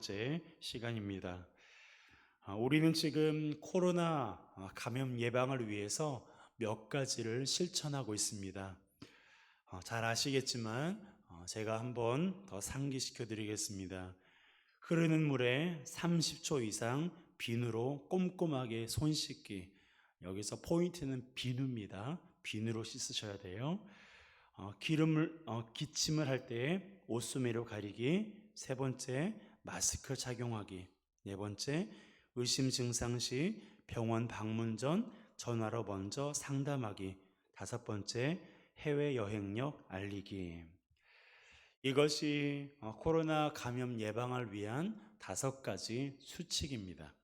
제 시간입니다. 우리는 지금 코로나 감염 예방을 위해서 몇 가지를 실천하고 있습니다. 잘 아시겠지만 제가 한번 더 상기시켜 드리겠습니다. 흐르는 물에 30초 이상 비누로 꼼꼼하게 손 씻기. 여기서 포인트는 비누입니다. 비누로 씻으셔야 돼요. 기침을 할 때 옷소매로 가리기. 세 번째, 마스크 착용하기. 네 번째, 의심 증상 시 병원 방문 전 전화로 먼저 상담하기. 다섯 번째, 해외 여행력 알리기. 이것이 코로나 감염 예방을 위한 5가지 수칙입니다.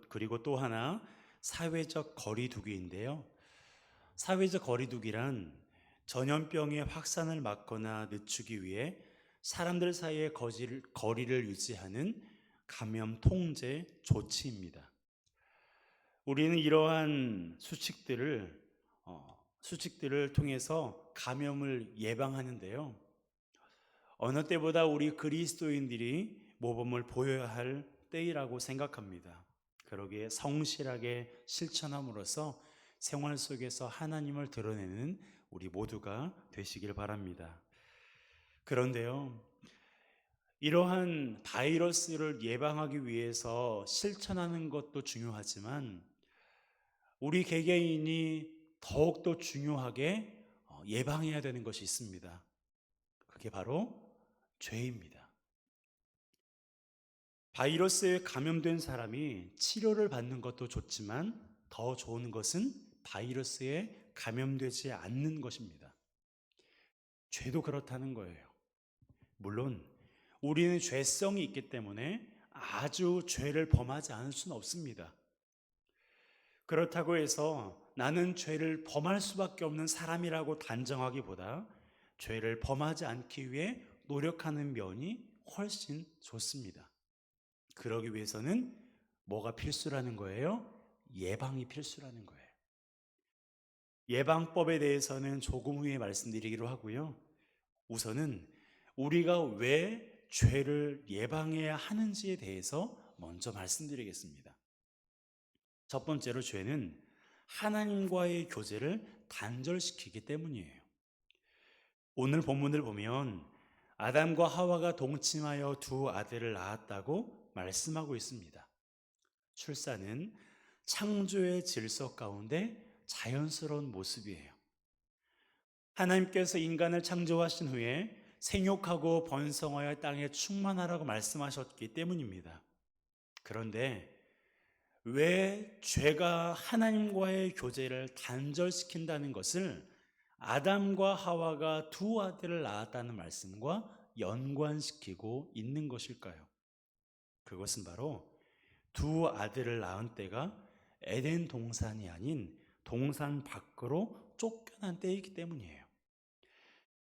그리고 또 하나, 사회적 거리두기인데요. 사회적 거리두기란 전염병의 확산을 막거나 늦추기 위해 사람들 사이의 거리를 유지하는 감염 통제 조치입니다. 우리는 이러한 수칙들을 통해서 감염을 예방하는데요. 어느 때보다 우리 그리스도인들이 모범을 보여야 할 때이라고 생각합니다. 그러기에 성실하게 실천함으로써 생활 속에서 하나님을 드러내는 우리 모두가 되시길 바랍니다. 그런데요, 이러한 바이러스를 예방하기 위해서 실천하는 것도 중요하지만 우리 개개인이 더욱더 중요하게 예방해야 되는 것이 있습니다. 그게 바로 죄입니다. 바이러스에 감염된 사람이 치료를 받는 것도 좋지만 더 좋은 것은 바이러스에 감염되지 않는 것입니다. 죄도 그렇다는 거예요. 물론 우리는 죄성이 있기 때문에 아주 죄를 범하지 않을 수는 없습니다. 그렇다고 해서 나는 죄를 범할 수밖에 없는 사람이라고 단정하기보다 죄를 범하지 않기 위해 노력하는 면이 훨씬 좋습니다. 그러기 위해서는 뭐가 필수라는 거예요? 예방이 필수라는 거예요. 예방법에 대해서는 조금 후에 말씀드리기로 하고요. 우선은 우리가 왜 죄를 예방해야 하는지에 대해서 먼저 말씀드리겠습니다. 첫 번째로 죄는 하나님과의 교제를 단절시키기 때문이에요. 오늘 본문을 보면 아담과 하와가 동침하여 두 아들을 낳았다고 말씀하고 있습니다. 출산은 창조의 질서 가운데 자연스러운 모습이에요. 하나님께서 인간을 창조하신 후에 생육하고 번성하여 땅에 충만하라고 말씀하셨기 때문입니다. 그런데 왜 죄가 하나님과의 교제를 단절시킨다는 것을 아담과 하와가 두 아들을 낳았다는 말씀과 연관시키고 있는 것일까요? 그것은 바로 두 아들을 낳은 때가 에덴 동산이 아닌 동산 밖으로 쫓겨난 때이기 때문이에요.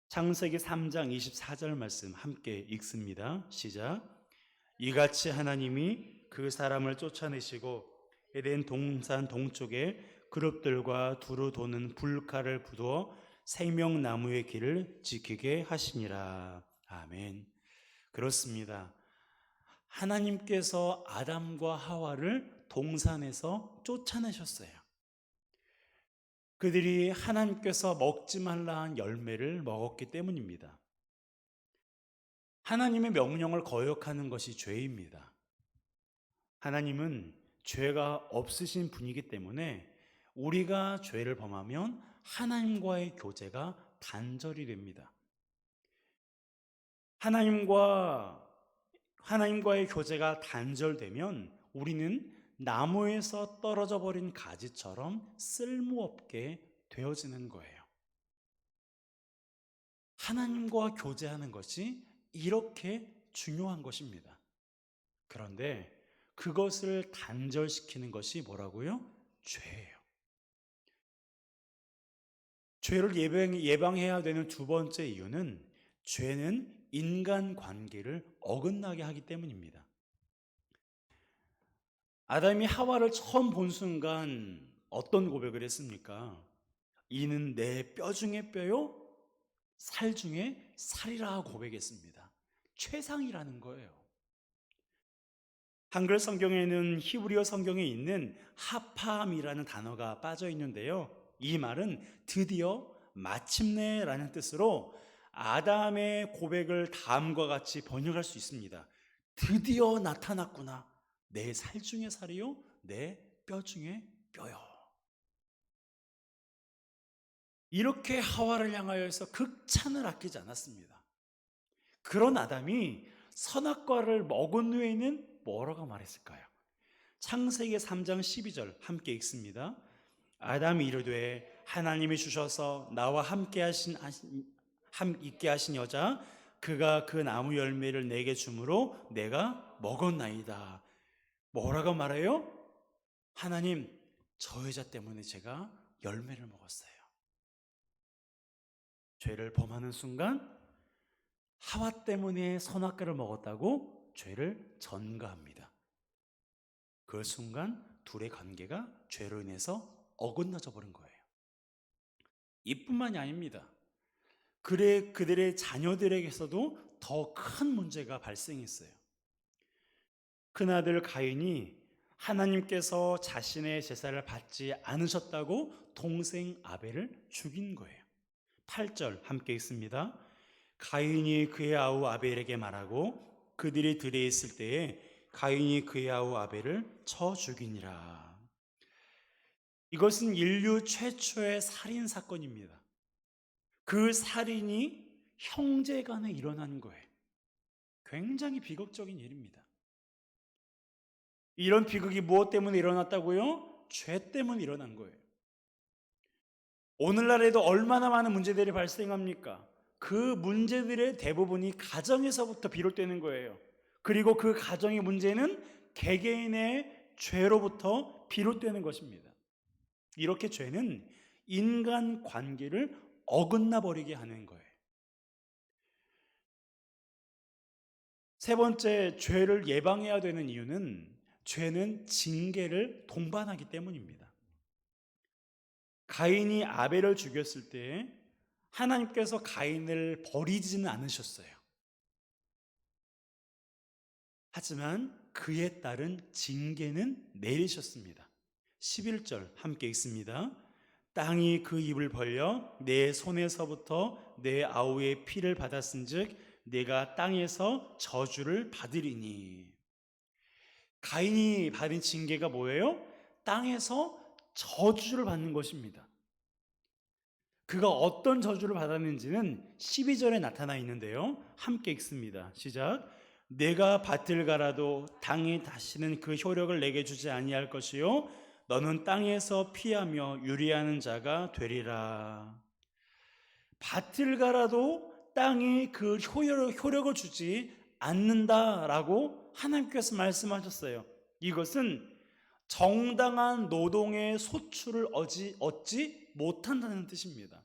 창세기 3장 24절 말씀 함께 읽습니다. 시작. 이같이 하나님이 그 사람을 쫓아내시고 에덴 동산 동쪽에 그룹들과 두루 도는 불칼을 부두어 생명나무의 길을 지키게 하시니라. 아멘. 그렇습니다. 하나님께서 아담과 하와를 동산에서 쫓아내셨어요. 그들이 하나님께서 먹지 말라 한 열매를 먹었기 때문입니다. 하나님의 명령을 거역하는 것이 죄입니다. 하나님은 죄가 없으신 분이기 때문에 우리가 죄를 범하면 하나님과의 교제가 단절이 됩니다. 하나님과의 교제가 단절되면 우리는 나무에서 떨어져 버린 가지처럼 쓸모없게 되어지는 거예요. 하나님과 교제하는 것이 이렇게 중요한 것입니다. 그런데 그것을 단절시키는 것이 뭐라고요? 죄예요. 죄를 예방해야 되는 두 번째 이유는 죄는 인간관계를 어긋나게 하기 때문입니다. 아담이 하와를 처음 본 순간 어떤 고백을 했습니까? 이는 내 뼈 중에 뼈요, 살 중에 살이라 고백했습니다. 최상이라는 거예요. 한글 성경에는 히브리어 성경에 있는 하팜이라는 단어가 빠져 있는데요. 이 말은 드디어 마침내라는 뜻으로 아담의 고백을 다음과 같이 번역할 수 있습니다. 드디어 나타났구나. 내 살 중에 살이요, 내 뼈 중에 뼈요. 이렇게 하와를 향하여서 극찬을 아끼지 않았습니다. 그런 아담이 선악과를 먹은 후에는 뭐라고 말했을까요? 창세기 3장 12절 함께 읽습니다. 아담이 이르되 하나님이 주셔서 나와 있게 하신 여자 그가 그 나무 열매를 내게 주므로 내가 먹었나이다. 뭐라고 말해요? 하나님, 저 여자 때문에 제가 열매를 먹었어요. 죄를 범하는 순간 하와 때문에 선악과를 먹었다고 죄를 전가합니다. 그 순간 둘의 관계가 죄로 인해서 어긋나져 버린 거예요. 이뿐만이 아닙니다. 그들의 자녀들에게서도 더 큰 문제가 발생했어요. 큰아들 가인이 하나님께서 자신의 제사를 받지 않으셨다고 동생 아벨을 죽인 거예요. 8절 함께 읽습니다. 가인이 그의 아우 아벨에게 말하고 그들이 들에 있을 때에 가인이 그의 아우 아벨을 쳐 죽이니라. 이것은 인류 최초의 살인 사건입니다. 그 살인이 형제간에 일어난 거예요. 굉장히 비극적인 일입니다. 이런 비극이 무엇 때문에 일어났다고요? 죄 때문에 일어난 거예요. 오늘날에도 얼마나 많은 문제들이 발생합니까? 그 문제들의 대부분이 가정에서부터 비롯되는 거예요. 그리고 그 가정의 문제는 개개인의 죄로부터 비롯되는 것입니다. 이렇게 죄는 인간 관계를 어긋나 버리게 하는 거예요. 세 번째, 죄를 예방해야 되는 이유는 죄는 징계를 동반하기 때문입니다. 가인이 아벨을 죽였을 때 하나님께서 가인을 버리지는 않으셨어요. 하지만 그에 따른 징계는 내리셨습니다. 11절 함께 읽습니다. 땅이 그 입을 벌려 내 손에서부터 내 아우의 피를 받았은즉 내가 땅에서 저주를 받으리니. 가인이 받은 징계가 뭐예요? 땅에서 저주를 받는 것입니다. 그가 어떤 저주를 받았는지는 12절에 나타나 있는데요. 함께 읽습니다. 시작. 내가 밭을 갈아도 땅이 다시는 그 효력을 내게 주지 아니할 것이요 너는 땅에서 피하며 유리하는 자가 되리라. 밭을 갈아도 땅이 그 효력을 주지 않는다라고 하나님께서 말씀하셨어요. 이것은 정당한 노동의 소출을 얻지 못한다는 뜻입니다.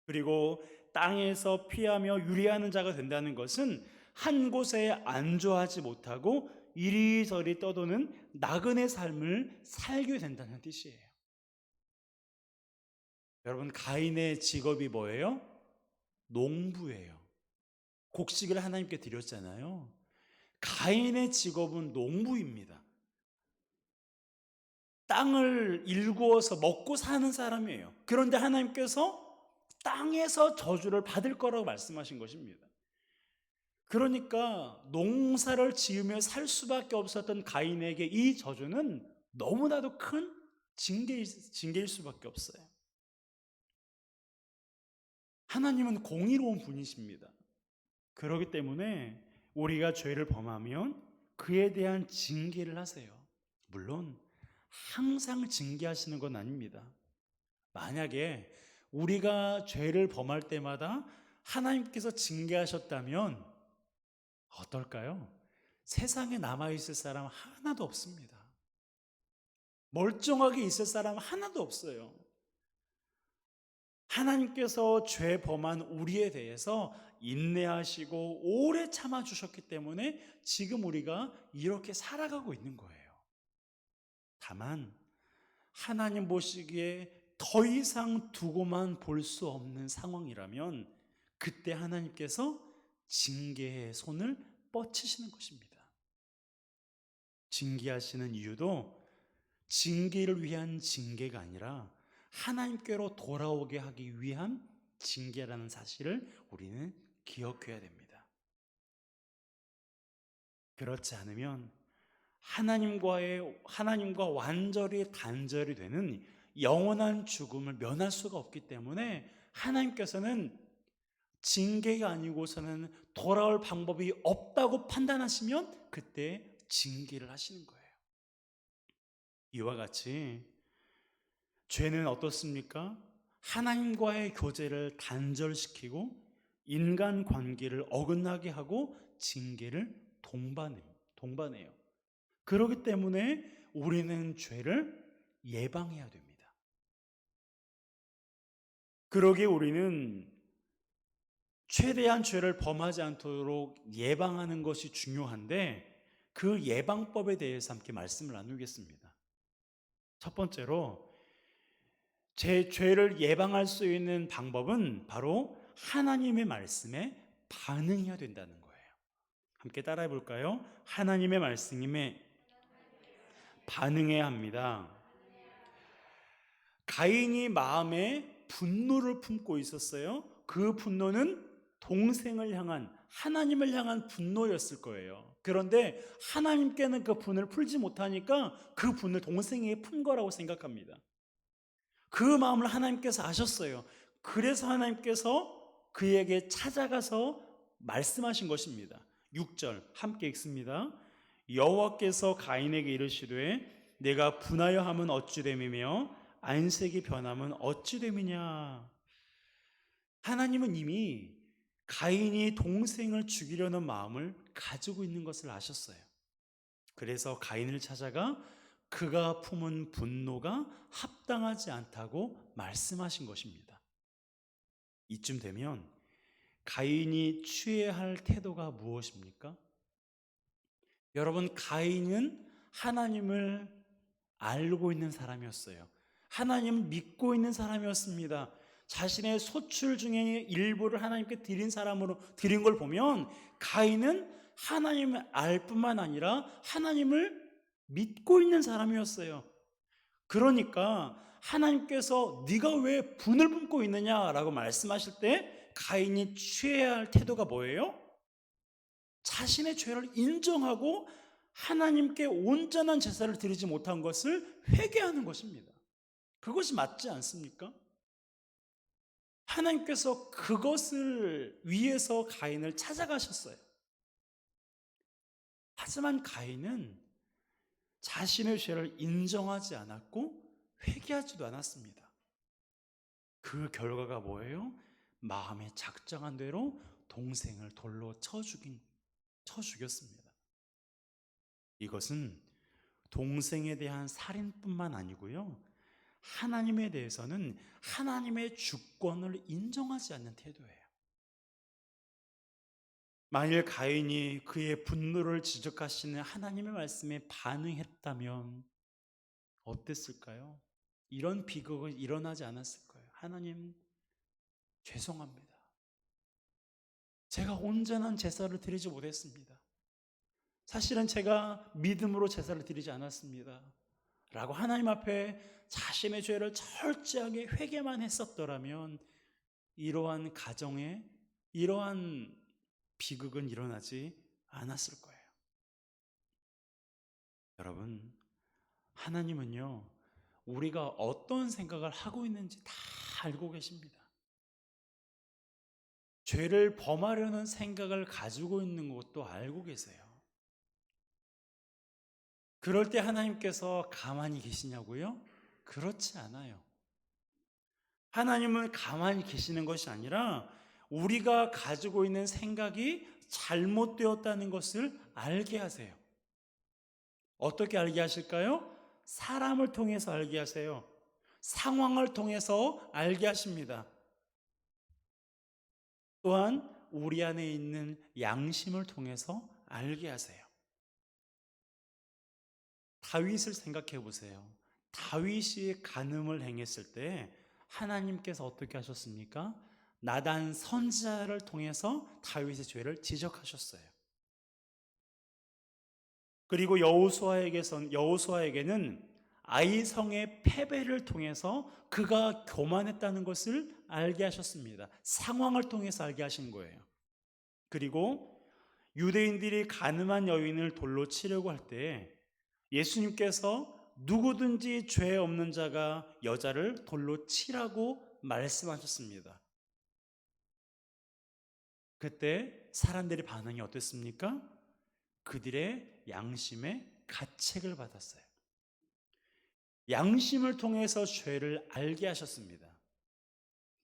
그리고 땅에서 피하며 유리하는 자가 된다는 것은 한 곳에 안주하지 못하고 이리저리 떠도는 나그네 삶을 살게 된다는 뜻이에요. 여러분, 가인의 직업이 뭐예요? 농부예요. 곡식을 하나님께 드렸잖아요. 가인의 직업은 농부입니다. 땅을 일구어서 먹고 사는 사람이에요. 그런데 하나님께서 땅에서 저주를 받을 거라고 말씀하신 것입니다. 그러니까 농사를 지으며 살 수밖에 없었던 가인에게 이 저주는 너무나도 큰 징계일 수밖에 없어요. 하나님은 공의로운 분이십니다. 그렇기 때문에 우리가 죄를 범하면 그에 대한 징계를 하세요. 물론 항상 징계하시는 건 아닙니다. 만약에 우리가 죄를 범할 때마다 하나님께서 징계하셨다면 어떨까요? 세상에 남아있을 사람 하나도 없습니다. 멀쩡하게 있을 사람 하나도 없어요. 하나님께서 죄 범한 우리에 대해서 인내하시고 오래 참아주셨기 때문에 지금 우리가 이렇게 살아가고 있는 거예요. 다만 하나님 보시기에 더 이상 두고만 볼 수 없는 상황이라면 그때 하나님께서 징계의 손을 뻗치시는 것입니다. 징계하시는 이유도 징계를 위한 징계가 아니라 하나님께로 돌아오게 하기 위한 징계라는 사실을 우리는 기억해야 됩니다. 그렇지 않으면 하나님과 완전히 단절이 되는 영원한 죽음을 면할 수가 없기 때문에 하나님께서는 징계가 아니고서는 돌아올 방법이 없다고 판단하시면 그때 징계를 하시는 거예요. 이와 같이 죄는 어떻습니까? 하나님과의 교제를 단절시키고 인간 관계를 어긋나게 하고 징계를 동반해요. 그렇기 때문에 우리는 죄를 예방해야 됩니다. 그러기에 우리는 최대한 죄를 범하지 않도록 예방하는 것이 중요한데 그 예방법에 대해서 함께 말씀을 나누겠습니다. 첫 번째로 제 죄를 예방할 수 있는 방법은 바로 하나님의 말씀에 반응해야 된다는 거예요. 함께 따라해 볼까요? 하나님의 말씀에 반응해야 합니다. 가인이 마음에 분노를 품고 있었어요. 그 분노는 동생을 향한, 하나님을 향한 분노였을 거예요. 그런데 하나님께는 그 분을 풀지 못하니까 그 분을 동생에게 푼 거라고 생각합니다. 그 마음을 하나님께서 아셨어요. 그래서 하나님께서 그에게 찾아가서 말씀하신 것입니다. 6절 함께 읽습니다. 여호와께서 가인에게 이르시되 내가 분하여 함은 어찌 됨이며 안색이 변함은 어찌 됨이냐. 하나님은 이미 가인이 동생을 죽이려는 마음을 가지고 있는 것을 아셨어요. 그래서 가인을 찾아가 그가 품은 분노가 합당하지 않다고 말씀하신 것입니다. 이쯤 되면 가인이 취해야 할 태도가 무엇입니까? 여러분, 가인은 하나님을 알고 있는 사람이었어요. 하나님을 믿고 있는 사람이었습니다. 자신의 소출 중에 일부를 하나님께 드린 사람으로 드린 걸 보면 가인은 하나님을 알 뿐만 아니라 하나님을 믿고 있는 사람이었어요. 그러니까 하나님께서 네가 왜 분을 품고 있느냐라고 말씀하실 때 가인이 취해야 할 태도가 뭐예요? 자신의 죄를 인정하고 하나님께 온전한 제사를 드리지 못한 것을 회개하는 것입니다. 그것이 맞지 않습니까? 하나님께서 그것을 위해서 가인을 찾아가셨어요. 하지만 가인은 자신의 죄를 인정하지 않았고 회개하지도 않았습니다. 그 결과가 뭐예요? 마음에 작정한 대로 동생을 돌로 쳐 죽였습니다. 이것은 동생에 대한 살인뿐만 아니고요, 하나님에 대해서는 하나님의 주권을 인정하지 않는 태도예요. 만일 가인이 그의 분노를 지적하시는 하나님의 말씀에 반응했다면 어땠을까요? 이런 비극은 일어나지 않았을 거예요. 하나님, 죄송합니다. 제가 온전한 제사를 드리지 못했습니다. 사실은 제가 믿음으로 제사를 드리지 않았습니다. 라고 하나님 앞에 자신의 죄를 철저하게 회개만 했었더라면 이러한 가정에 이러한 비극은 일어나지 않았을 거예요. 여러분, 하나님은요, 우리가 어떤 생각을 하고 있는지 다 알고 계십니다. 죄를 범하려는 생각을 가지고 있는 것도 알고 계세요. 그럴 때 하나님께서 가만히 계시냐고요? 그렇지 않아요. 하나님은 가만히 계시는 것이 아니라 우리가 가지고 있는 생각이 잘못되었다는 것을 알게 하세요. 어떻게 알게 하실까요? 사람을 통해서 알게 하세요. 상황을 통해서 알게 하십니다. 또한 우리 안에 있는 양심을 통해서 알게 하세요. 다윗을 생각해 보세요. 다윗이 간음을 행했을 때 하나님께서 어떻게 하셨습니까? 나단 선지자를 통해서 다윗의 죄를 지적하셨어요. 그리고 여호수아에게는 아이성의 패배를 통해서 그가 교만했다는 것을 알게 하셨습니다. 상황을 통해서 알게 하신 거예요. 그리고 유대인들이 가늠한 여인을 돌로 치려고 할 때 예수님께서 누구든지 죄 없는 자가 여자를 돌로 치라고 말씀하셨습니다. 그때 사람들의 반응이 어땠습니까? 그들의 양심의 가책을 받았어요. 양심을 통해서 죄를 알게 하셨습니다.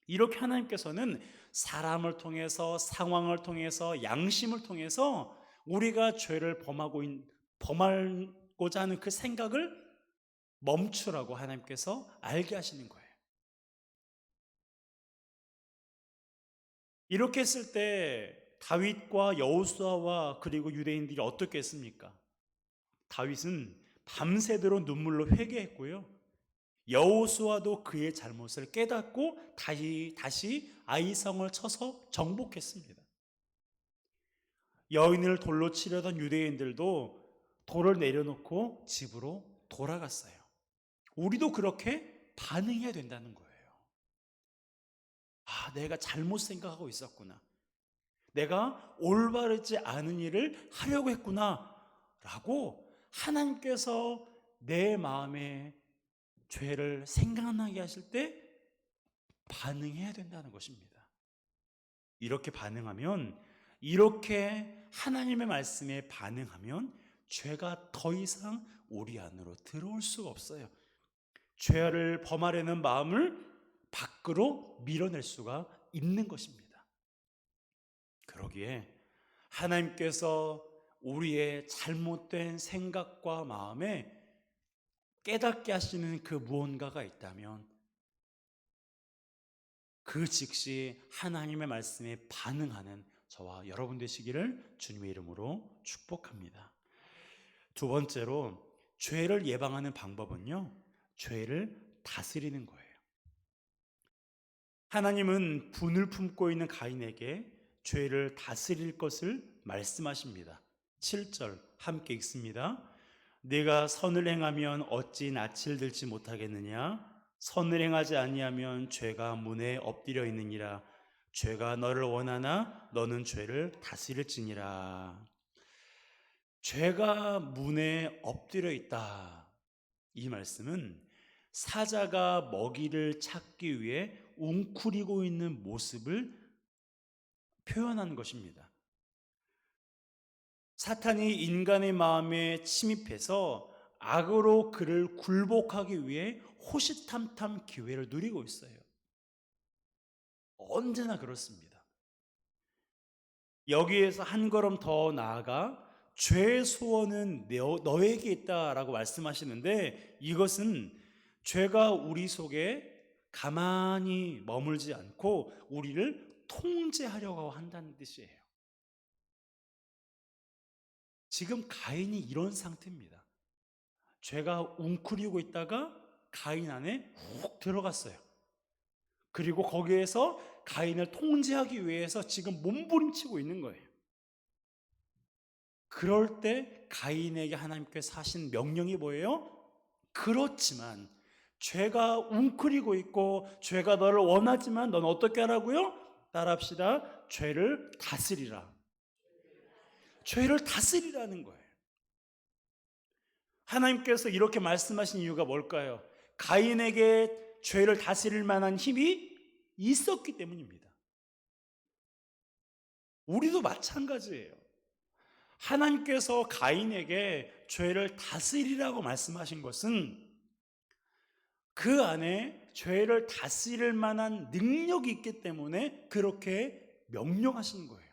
이렇게 하나님께서는 사람을 통해서, 상황을 통해서, 양심을 통해서 우리가 죄를 범하고자 하는 그 생각을 멈추라고 하나님께서 알게 하시는 거예요. 이렇게 했을 때 다윗과 여호수아와 그리고 유대인들이 어떻게 했습니까? 다윗은 밤새도록 눈물로 회개했고요. 여호수아도 그의 잘못을 깨닫고 다시 아이성을 쳐서 정복했습니다. 여인을 돌로 치려던 유대인들도 돌을 내려놓고 집으로 돌아갔어요. 우리도 그렇게 반응해야 된다는 거예요. 아, 내가 잘못 생각하고 있었구나. 내가 올바르지 않은 일을 하려고 했구나. 라고 하나님께서 내 마음에 죄를 생각나게 하실 때 반응해야 된다는 것입니다. 이렇게 반응하면, 이렇게 하나님의 말씀에 반응하면 죄가 더 이상 우리 안으로 들어올 수가 없어요. 죄를 범하려는 마음을 밖으로 밀어낼 수가 있는 것입니다. 그러기에 하나님께서 우리의 잘못된 생각과 마음에 깨닫게 하시는 그 무언가가 있다면 그 즉시 하나님의 말씀에 반응하는 저와 여러분 되시기를 주님의 이름으로 축복합니다. 두 번째로, 죄를 예방하는 방법은요, 죄를 다스리는 거예요. 하나님은 분을 품고 있는 가인에게 죄를 다스릴 것을 말씀하십니다. 7절 함께 읽습니다. 네가 선을 행하면 어찌 낯을 들지 못하겠느냐? 선을 행하지 아니하면 죄가 문에 엎드려 있느니라. 죄가 너를 원하나 너는 죄를 다스릴지니라. 죄가 문에 엎드려 있다. 이 말씀은 사자가 먹이를 찾기 위해 웅크리고 있는 모습을 표현하는 것입니다. 사탄이 인간의 마음에 침입해서 악으로 그를 굴복하기 위해 호시탐탐 기회를 누리고 있어요. 언제나 그렇습니다. 여기에서 한 걸음 더 나아가 죄의 소원은 너에게 있다라고 말씀하시는데, 이것은 죄가 우리 속에 가만히 머물지 않고 우리를 통제하려고 한다는 뜻이에요. 지금 가인이 이런 상태입니다. 죄가 웅크리고 있다가 가인 안에 훅 들어갔어요. 그리고 거기에서 가인을 통제하기 위해서 지금 몸부림치고 있는 거예요. 그럴 때 가인에게 하나님께서 하신 명령이 뭐예요? 그렇지만 죄가 웅크리고 있고 죄가 너를 원하지만 넌 어떻게 하라고요? 따라합시다. 죄를 다스리라. 죄를 다스리라는 거예요. 하나님께서 이렇게 말씀하신 이유가 뭘까요? 가인에게 죄를 다스릴 만한 힘이 있었기 때문입니다. 우리도 마찬가지예요. 하나님께서 가인에게 죄를 다스리라고 말씀하신 것은 그 안에 죄를 다스릴 만한 능력이 있기 때문에 그렇게 명령하신 거예요.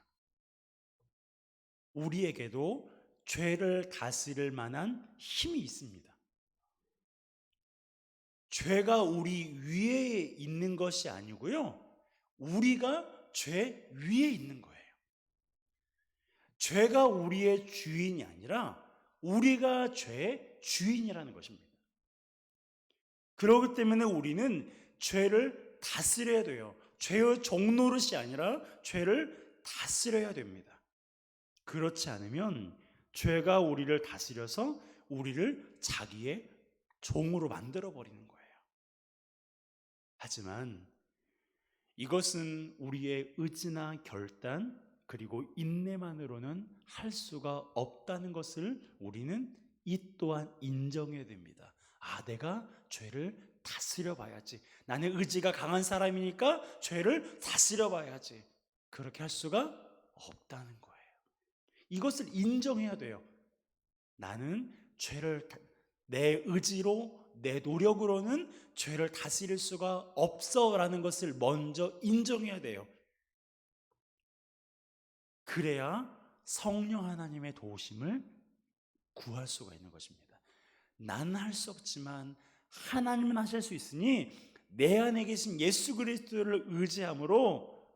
우리에게도 죄를 다스릴 만한 힘이 있습니다. 죄가 우리 위에 있는 것이 아니고요, 우리가 죄 위에 있는 거예요. 죄가 우리의 주인이 아니라 우리가 죄의 주인이라는 것입니다. 그렇기 때문에 우리는 죄를 다스려야 돼요. 죄의 종노릇이 아니라 죄를 다스려야 됩니다. 그렇지 않으면 죄가 우리를 다스려서 우리를 자기의 종으로 만들어 버리는 거예요. 하지만 이것은 우리의 의지나 결단 그리고 인내만으로는 할 수가 없다는 것을 우리는 이 또한 인정해야 됩니다. 내가 죄를 다스려 봐야지. 나는 의지가 강한 사람이니까 죄를 다스려 봐야지. 그렇게 할 수가 없다는 거예요. 이것을 인정해야 돼요. 나는 죄를 내 의지로 내 노력으로는 죄를 다스릴 수가 없어라는 것을 먼저 인정해야 돼요. 그래야 성령 하나님의 도우심을 구할 수가 있는 것입니다. 나는 할 수 없지만 하나님은 하실 수 있으니 내 안에 계신 예수 그리스도를 의지함으로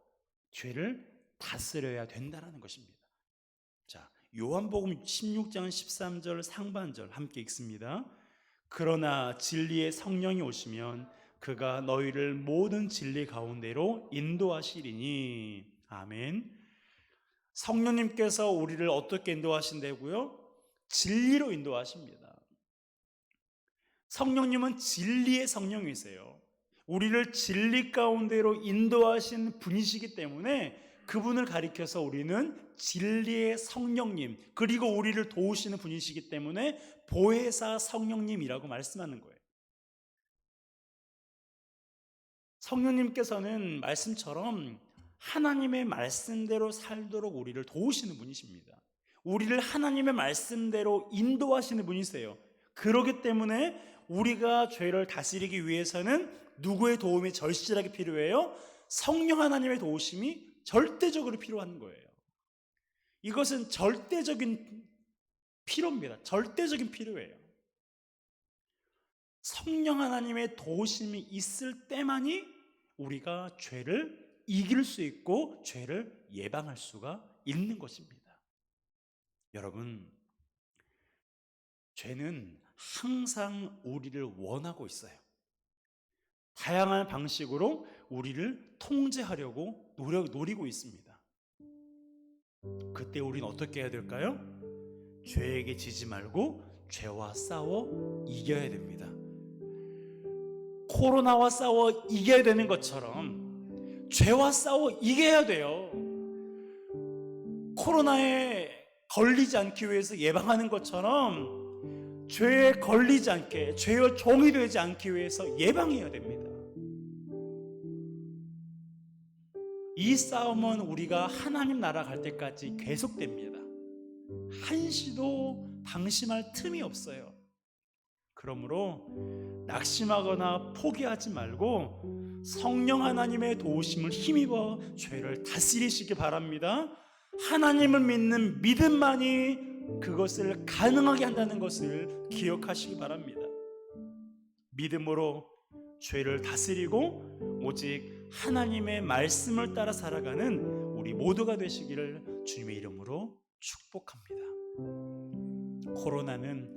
죄를 다스려야 된다는 것입니다. 자, 요한복음 16장 13절 상반절 함께 읽습니다. 그러나 진리의 성령이 오시면 그가 너희를 모든 진리 가운데로 인도하시리니. 아멘. 성령님께서 우리를 어떻게 인도하신다고요? 진리로 인도하십니다. 성령님은 진리의 성령이세요. 우리를 진리 가운데로 인도하신 분이시기 때문에 그분을 가리켜서 우리는 진리의 성령님, 그리고 우리를 도우시는 분이시기 때문에 보혜사 성령님이라고 말씀하는 거예요. 성령님께서는 말씀처럼 하나님의 말씀대로 살도록 우리를 도우시는 분이십니다. 우리를 하나님의 말씀대로 인도하시는 분이세요. 그렇기 때문에 우리가 죄를 다스리기 위해서는 누구의 도움이 절실하게 필요해요? 성령 하나님의 도우심이 절대적으로 필요한 거예요. 이것은 절대적인 필요입니다. 절대적인 필요예요. 성령 하나님의 도우심이 있을 때만이 우리가 죄를 이길 수 있고 죄를 예방할 수가 있는 것입니다. 여러분, 죄는 항상 우리를 원하고 있어요. 다양한 방식으로 우리를 통제하려고 노리고 있습니다. 그때 우리는 어떻게 해야 될까요? 죄에게 지지 말고 죄와 싸워 이겨야 됩니다. 코로나와 싸워 이겨야 되는 것처럼 죄와 싸워 이겨야 돼요. 코로나에 걸리지 않기 위해서 예방하는 것처럼 죄에 걸리지 않게, 죄의 종이 되지 않기 위해서 예방해야 됩니다. 이 싸움은 우리가 하나님 나라 갈 때까지 계속됩니다. 한시도 방심할 틈이 없어요. 그러므로 낙심하거나 포기하지 말고 성령 하나님의 도우심을 힘입어 죄를 다스리시기 바랍니다. 하나님을 믿는 믿음만이 그것을 가능하게 한다는 것을 기억하시기 바랍니다. 믿음으로 죄를 다스리고 오직 하나님의 말씀을 따라 살아가는 우리 모두가 되시기를 주님의 이름으로 축복합니다. 코로나는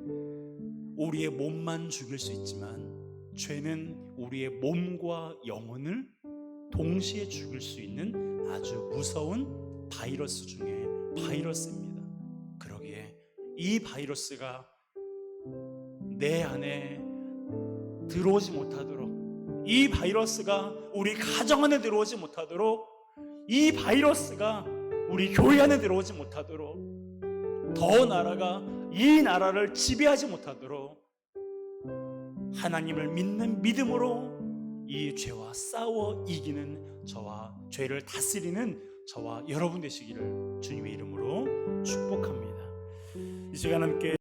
우리의 몸만 죽일 수 있지만 죄는 우리의 몸과 영혼을 동시에 죽일 수 있는 아주 무서운 바이러스 중에 바이러스입니다. 그러기에 이 바이러스가 내 안에 들어오지 못하도록, 이 바이러스가 우리 가정 안에 들어오지 못하도록, 이 바이러스가 우리 교회 안에 들어오지 못하도록, 더 나아가 이 나라를 지배하지 못하도록 하나님을 믿는 믿음으로 이 죄와 싸워 이기는 저와 죄를 다스리는 저와 여러분 되시기를 주님의 이름으로 축복합니다. 이 시간 함께